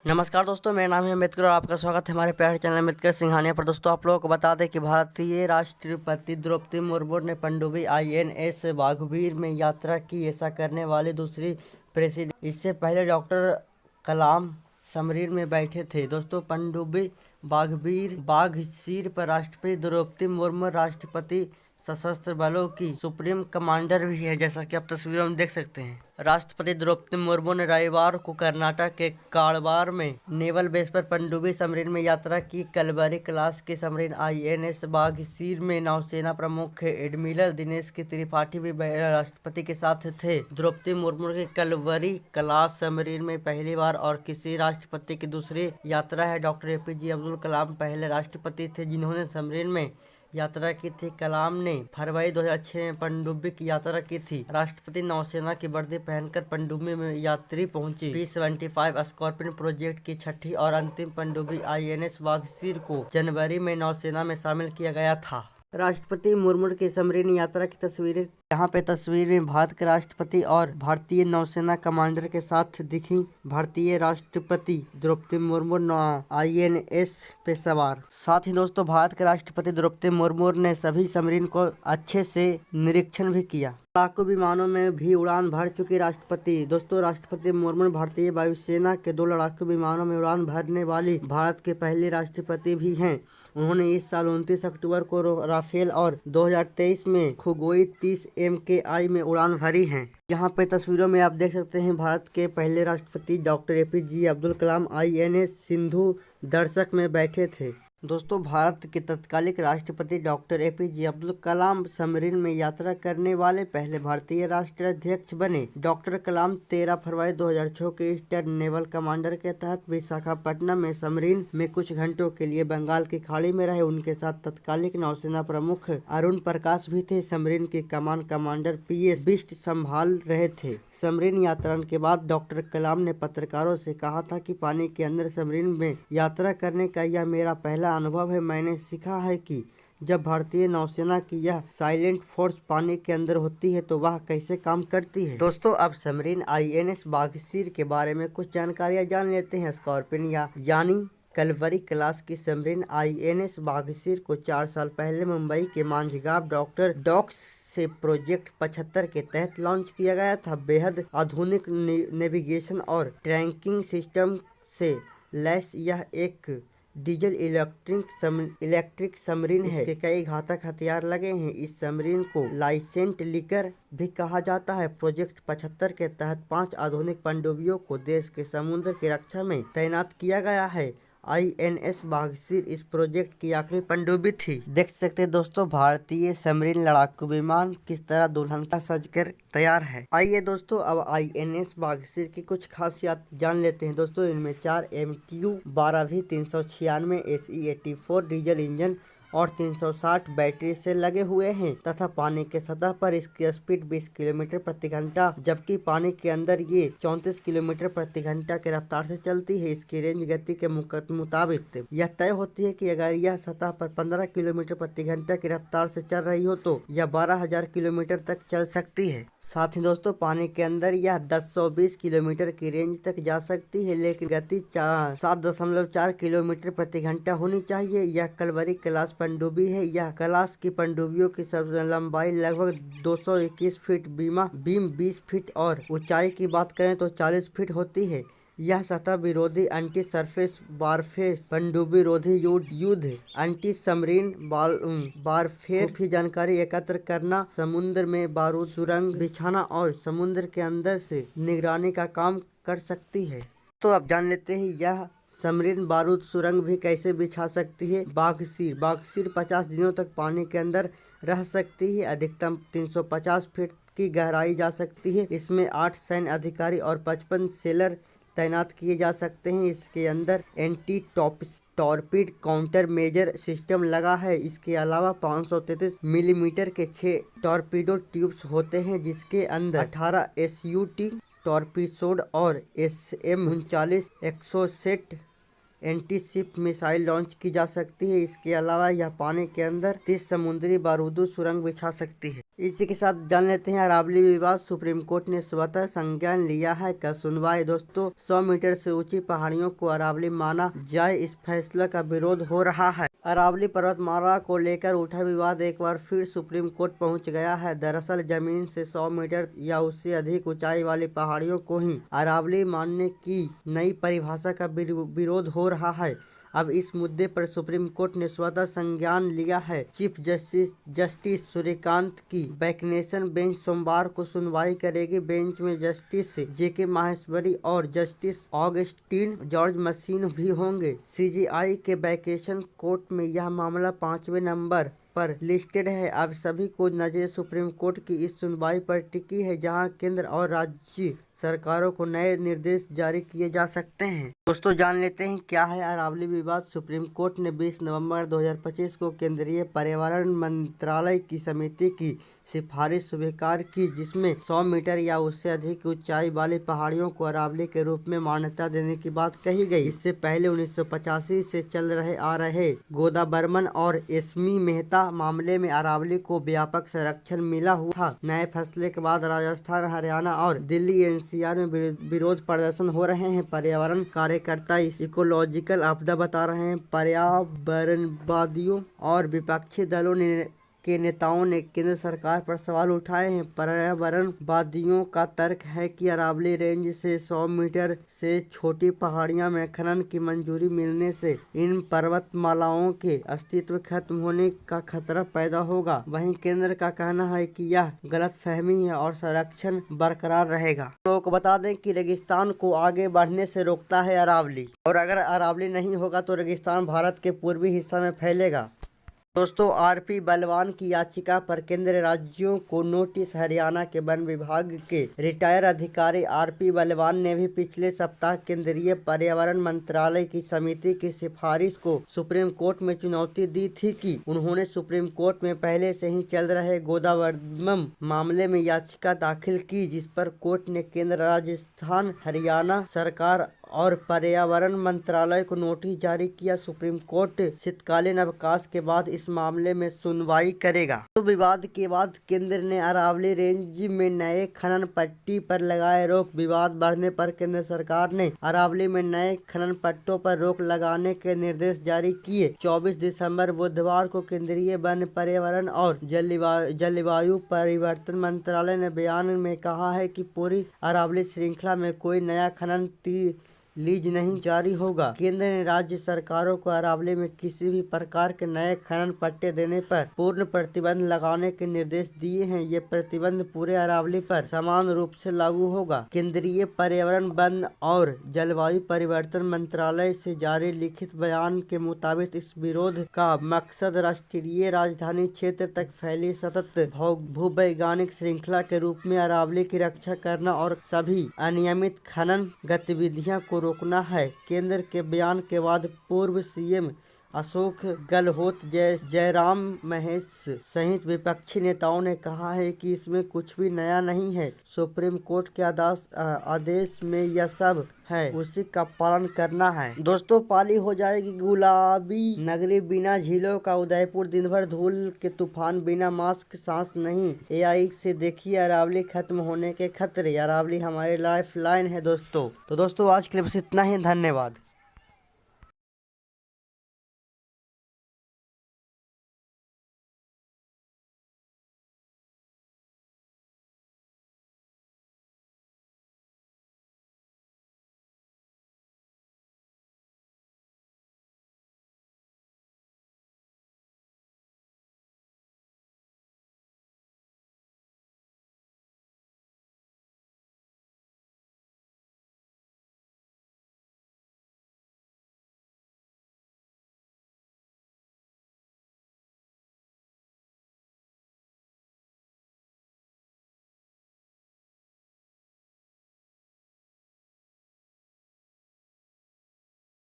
नमस्कार दोस्तों, मेरा नाम है अम्बेडकर और आपका स्वागत है हमारे प्यारे चैनल अम्बेडकर सिंघानिया पर। दोस्तों, आप लोगों को बता दें कि भारतीय राष्ट्रपति द्रौपदी मुर्मू ने पनडुब्बी INS वाघबीर में यात्रा की। ऐसा करने वाली दूसरी प्रेसिडेंट। इससे पहले डॉक्टर कलाम सबमरीन में बैठे थे। दोस्तों, पनडुब्बी बाघसीर पर राष्ट्रपति द्रौपदी मुर्मू राष्ट्रपति सशस्त्र बलों की सुप्रीम कमांडर भी है, जैसा कि आप तस्वीरों में देख सकते हैं। राष्ट्रपति द्रौपदी मुर्मू ने रविवार को कर्नाटक के कारवार में नेवल बेस पर पनडुब्बी सबमरीन में यात्रा की। कलवरी क्लास की सबमरीन INS बाघसीर में नौसेना प्रमुख एडमिरल दिनेश के त्रिपाठी भी राष्ट्रपति के साथ थे। द्रौपदी मुर्मू की कलवरी क्लास सबमरीन में पहली बार और किसी राष्ट्रपति की दूसरी यात्रा है। डॉक्टर APJ अब्दुल कलाम पहले राष्ट्रपति थे जिन्होंने सबमरीन में यात्रा की थी। कलाम ने फरवरी 2006 में पनडुब्बी की यात्रा की थी। राष्ट्रपति नौसेना की वर्दी पहनकर पनडुब्बी में यात्री पहुंची। P-75 स्कॉर्पियन प्रोजेक्ट की छठी और अंतिम पनडुब्बी INS वाघसीर को जनवरी में नौसेना में शामिल किया गया था। राष्ट्रपति मुर्मू की सबमरीन यात्रा की तस्वीरें यहाँ पे तस्वीर में भारत के राष्ट्रपति और भारतीय नौसेना कमांडर के साथ दिखी। भारतीय राष्ट्रपति द्रौपदी मुर्मू INS पे सवार। साथ ही दोस्तों, भारत के राष्ट्रपति द्रौपदी मुर्मू ने सभी सबमरीन को अच्छे से निरीक्षण भी किया। लड़ाकू विमानों में भी उड़ान भर चुके राष्ट्रपति। दोस्तों, राष्ट्रपति मुर्मू भारतीय वायुसेना के 2 लड़ाकू विमानों में उड़ान भरने वाली भारत के पहले राष्ट्रपति भी हैं। उन्होंने इस साल 29 अक्टूबर को राफेल और 2023 में सुखोई 30 MKI में उड़ान भरी है। यहाँ पे तस्वीरों में आप देख सकते हैं भारत के पहले राष्ट्रपति doctor APJ Abdul Kalam INS Sindhu दर्शक में बैठे थे। दोस्तों, भारत के तत्कालीन राष्ट्रपति doctor APJ Abdul Kalam submarine में यात्रा करने वाले पहले भारतीय राष्ट्राध्यक्ष बने। डॉक्टर कलाम 13 फरवरी 2006 के ईस्टर्न नेवल कमांडर के तहत विशाखापट्टनम में सबमरीन में कुछ घंटों के लिए बंगाल की खाड़ी में रहे। उनके साथ तत्कालीन नौसेना प्रमुख अरुण प्रकाश भी थे। सबमरीन की कमान कमांडर PS बिष्ट संभाल रहे थे। सबमरीन यात्रा के बाद डॉक्टर कलाम ने पत्रकारों से कहा था कि पानी के अंदर सबमरीन में यात्रा करने का यह मेरा पहला अनुभव है। मैंने सीखा है कि जब भारतीय नौसेना की यह साइलेंट फोर्स पानी के अंदर होती है तो वह कैसे काम करती है। दोस्तों, अब सबमरीन INS बाघसीर के बारे में कुछ जानकारियां जान लेते हैं। स्कॉर्पियन यानी कलवरी क्लास की सबमरीन INS बाघसीर को 4 साल पहले मुंबई के मांझगांव डॉक्स से प्रोजेक्ट 75 के तहत लॉन्च किया गया था। बेहद आधुनिक नेविगेशन और ट्रैकिंग सिस्टम से लैस यह एक डीजल इलेक्ट्रिक सबमरीन है। इसके कई घातक हथियार लगे हैं। इस सबमरीन को लाइसेंट लिकर भी कहा जाता है। प्रोजेक्ट 75 के तहत 5 आधुनिक पनडुब्बियों को देश के समुद्र की रक्षा में तैनात किया गया है। INS बाघसीर इस प्रोजेक्ट की आखिरी पनडुब्बी थी। देख सकते हैं दोस्तों, भारतीय सबमरीन लड़ाकू विमान किस तरह दुल्हन का सजकर तैयार है। आइए दोस्तों, अब INS बाघसीर की कुछ खासियत जान लेते हैं। दोस्तों, इनमें 4 MTU 12V 396 SE84 diesel engine और 360 बैटरी से लगे हुए हैं तथा पानी के सतह पर इसकी स्पीड 20 किलोमीटर प्रति घंटा जबकि पानी के अंदर ये 34 किलोमीटर प्रति घंटा की रफ्तार से चलती है। इसकी रेंज गति के मुताबिक यह तय होती है कि अगर यह सतह पर 15 किलोमीटर प्रति घंटा की रफ्तार से चल रही हो तो यह 12,000 किलोमीटर तक चल सकती है। साथ ही दोस्तों, पानी के अंदर यह 1020 किलोमीटर की रेंज तक जा सकती है, लेकिन गति 7.4 किलोमीटर प्रति घंटा होनी चाहिए। यह कलवरी क्लास पनडुब्बी है। यह क्लास की पनडुब्बियों की सब लंबाई लगभग 221 फीट, बीम 20 फीट और ऊंचाई की बात करें तो 40 फीट होती है। यह सतह विरोधी एंटी सरफेस वारफेयर पनडुब्बी रोधी युद्ध एंटी सबमरीन वारफेयर की जानकारी एकत्र करना, समुद्र में बारूद सुरंग बिछाना और समुद्र के अंदर से निगरानी का काम कर सकती है। तो अब जान लेते हैं यह सबमरीन बारूद सुरंग भी कैसे बिछा सकती है। बाघसीर 50 दिनों तक पानी के अंदर रह सकती है। अधिकतम 350 फीट की गहराई जा सकती है। इसमें 8 सैन्य अधिकारी और 55 सेलर तैनात किए जा सकते हैं। इसके अंदर एंटी टॉर्पीड काउंटर मेजर सिस्टम लगा है। इसके अलावा 533 मिलीमीटर के 6 टॉर्पीडो ट्यूब्स होते हैं, जिसके अंदर 18 SUT टॉर्पीडोज और SM-39 Exocet anti-ship missile launch की जा सकती है। इसके अलावा यह पानी के अंदर 30 समुद्री बारूदी सुरंग बिछा सकती है। इसी के साथ जान लेते हैं अरावली विवाद, सुप्रीम कोर्ट ने स्वतः संज्ञान लिया है। कल सुनवाई। दोस्तों 100 मीटर से ऊंची पहाड़ियों को अरावली माना जाए, इस फैसले का विरोध हो रहा है। अरावली पर्वतमाला को लेकर उठा विवाद एक बार फिर सुप्रीम कोर्ट पहुंच गया है। दरअसल जमीन से 100 मीटर या उससे अधिक ऊंचाई वाली पहाड़ियों को ही अरावली मानने की नई परिभाषा का विरोध हो रहा है। अब इस मुद्दे पर सुप्रीम कोर्ट ने स्वतः संज्ञान लिया है। चीफ जस्टिस सूर्यकांत की वैकेशन बेंच सोमवार को सुनवाई करेगी। बेंच में जस्टिस जेके माहेश्वरी और जस्टिस ऑगस्टीन जॉर्ज मसीन भी होंगे। सीजेआई के वैकेशन कोर्ट में यह मामला 5वें नंबर पर लिस्टेड है। अब सभी को नजर सुप्रीम कोर्ट की इस सुनवाई पर टिकी है, जहां केंद्र और राज्य सरकारों को नए निर्देश जारी किए जा सकते हैं। दोस्तों जान लेते हैं क्या है अरावली विवाद। सुप्रीम कोर्ट ने 20 नवंबर 2025 को केंद्रीय पर्यावरण मंत्रालय की समिति की सिफारिश स्वीकार की, जिसमें 100 मीटर या उससे अधिक ऊंचाई वाली पहाड़ियों को अरावली के रूप में मान्यता देने की बात कही गई। इससे पहले 1985 से चल रहे गोदा बर्मन और एस्मी मेहता मामले में अरावली को व्यापक संरक्षण मिला हुआ था। नए फैसले के बाद राजस्थान, हरियाणा और दिल्ली एनसीआर में विरोध प्रदर्शन हो रहे हैं। पर्यावरण कार्यकर्ता इकोलॉजिकल आपदा बता रहे हैं। पर्यावरणवादियों और विपक्षी दलों के नेताओं ने केंद्र सरकार पर सवाल उठाए हैं। पर्यावरणवादियों का तर्क है कि अरावली रेंज से 100 मीटर से छोटी पहाड़ियां में खनन की मंजूरी मिलने से इन पर्वतमालाओं के अस्तित्व खत्म होने का खतरा पैदा होगा। वहीं केंद्र का कहना है कि यह गलतफहमी है और संरक्षण बरकरार रहेगा। लोगों को बता दें कि रेगिस्तान को आगे बढ़ने से रोकता है अरावली, और अगर अरावली नहीं होगा तो रेगिस्तान भारत के पूर्वी हिस्सा में फैलेगा। दोस्तों आरपी बलवान की याचिका पर केंद्र राज्यों को नोटिस। हरियाणा के वन विभाग के रिटायर्ड अधिकारी आरपी बलवान ने भी पिछले सप्ताह केंद्रीय पर्यावरण मंत्रालय की समिति की सिफारिश को सुप्रीम कोर्ट में चुनौती दी थी कि उन्होंने सुप्रीम कोर्ट में पहले से ही चल रहे गोदावरी मामले में याचिका दाखिल की, जिस पर कोर्ट ने केंद्र, राजस्थान, हरियाणा सरकार और पर्यावरण मंत्रालय को नोटिस जारी किया। सुप्रीम कोर्ट शीतकालीन अवकाश के बाद इस मामले में सुनवाई करेगा। तो विवाद के बाद केंद्र ने अरावली रेंज में नए खनन पट्टी पर लगाए रोक। विवाद बढ़ने पर केंद्र सरकार ने अरावली में नए खनन पट्टों पर रोक लगाने के निर्देश जारी किए। 24 दिसंबर बुधवार को केंद्रीय वन, पर्यावरण और जलवायु परिवर्तन मंत्रालय ने बयान में कहा है कि पूरी अरावली श्रृंखला में कोई नया खनन लीज नहीं जारी होगा। केंद्र ने राज्य सरकारों को अरावली में किसी भी प्रकार के नए खनन पट्टे देने पर पूर्ण प्रतिबंध लगाने के निर्देश दिए हैं। ये प्रतिबंध पूरे अरावली पर समान रूप से लागू होगा। केंद्रीय पर्यावरण, वन और जलवायु परिवर्तन मंत्रालय से जारी लिखित बयान के मुताबिक इस विरोध का मकसद राष्ट्रीय राजधानी क्षेत्र तक फैली सतत भूवैज्ञानिक श्रृंखला के रूप में अरावली की रक्षा करना और सभी अनियमित खनन गतिविधियां को रोकना है। केंद्र के बयान के बाद पूर्व सीएम अशोक गहलोत, जयराम महेश सहित विपक्षी नेताओं ने कहा है कि इसमें कुछ भी नया नहीं है। सुप्रीम कोर्ट के आदेश में यह सब है, उसी का पालन करना है। दोस्तों पाली हो जाएगी गुलाबी नगरी बिना झीलों का उदयपुर। दिन भर धूल के तूफान, बिना मास्क सांस नहीं। एआई से देखिए अरावली खत्म होने के खतरे। अरावली हमारे लाइफ लाइन है दोस्तों। तो दोस्तों आज के लिए बस इतना ही। धन्यवाद।